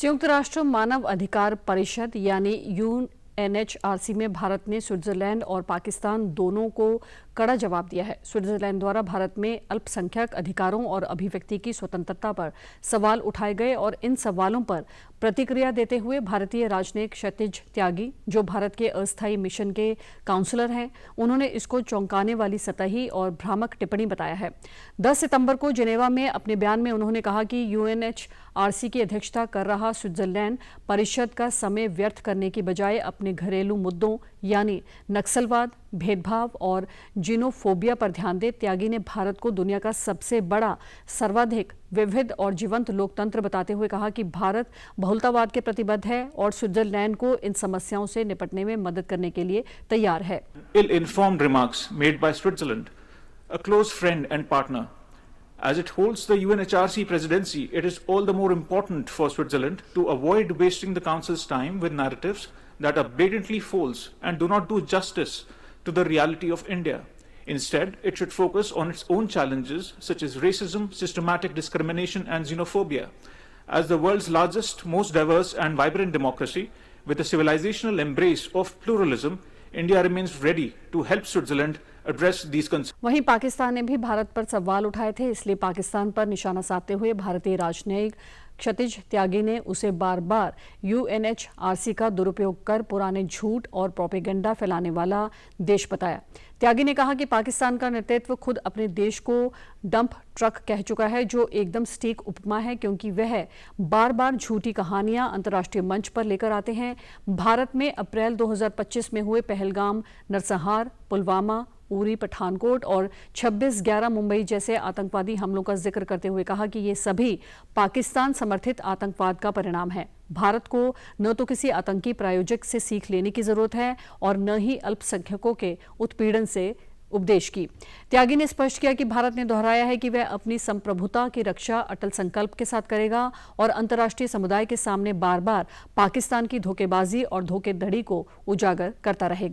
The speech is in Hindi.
संयुक्त राष्ट्र मानव अधिकार परिषद यानी यूएनएचआरसी में भारत ने स्विट्जरलैंड और पाकिस्तान दोनों को कड़ा जवाब दिया है। स्विट्जरलैंड द्वारा भारत में अल्पसंख्यक अधिकारों और अभिव्यक्ति की स्वतंत्रता पर सवाल उठाए गए और इन सवालों पर प्रतिक्रिया देते हुए भारतीय राजनयिक क्षितिज त्यागी, जो भारत के अस्थायी मिशन के काउंसलर हैं, उन्होंने इसको चौंकाने वाली सतही और भ्रामक टिप्पणी बताया है। 10 सितंबर को जिनेवा में अपने बयान में उन्होंने कहा कि यूएनएचआरसी की अध्यक्षता कर रहा स्विट्जरलैंड परिषद का समय व्यर्थ करने की बजाय अपने घरेलू मुद्दों यानी नक्सलवाद, भेदभाव और जीनोफोबिया पर ध्यान दे। त्यागी ने भारत को दुनिया का सबसे बड़ा, सर्वाधिक विविध और जीवंत लोकतंत्र बताते हुए कहा कि भारत बहुलतावाद के प्रतिबद्ध है और स्विट्जरलैंड को इन समस्याओं से निपटने में मदद करने के लिए तैयार है। Ill-informed remarks made by Switzerland, a close friend and partner. As it holds the UNHRC presidency, it is all the more important for Switzerland to avoid wasting the Council's time with narratives that are blatantly false and do not do justice to the reality of India. Instead, it should focus on its own challenges such as racism, systematic discrimination and xenophobia. As the world's largest, most diverse and vibrant democracy, with a civilizational embrace of pluralism, India remains ready to help Switzerland address these concerns. वहीं पाकिस्तान ने भी भारत पर सवाल उठाए थे, इसलिए पाकिस्तान पर निशाना साधते हुए भारतीय राजनयिक क्षितिज त्यागी ने उसे बार बार यूएनएचआरसी का दुरुपयोग कर पुराने झूठ और प्रोपेगेंडा फैलाने वाला देश बताया। त्यागी ने कहा कि पाकिस्तान का नेतृत्व खुद अपने देश को डंप ट्रक कह चुका है, जो एकदम सटीक उपमा है, क्योंकि वह बार बार झूठी कहानियां अंतर्राष्ट्रीय मंच पर लेकर आते हैं। भारत में अप्रैल 2025 में हुए पहलगाम नरसंहार, पुलवामा, उरी, पठानकोट और 26/11 मुंबई जैसे आतंकवादी हमलों का जिक्र करते हुए कहा कि ये सभी पाकिस्तान समर्थित आतंकवाद का परिणाम है। भारत को न तो किसी आतंकी प्रायोजक से सीख लेने की जरूरत है और न ही अल्पसंख्यकों के उत्पीड़न से उपदेश की। त्यागी ने स्पष्ट किया कि भारत ने दोहराया है कि वह अपनी संप्रभुता की रक्षा अटल संकल्प के साथ करेगा और अंतर्राष्ट्रीय समुदाय के सामने बार बार पाकिस्तान की धोखेबाजी और धोखेधड़ी को उजागर करता रहेगा।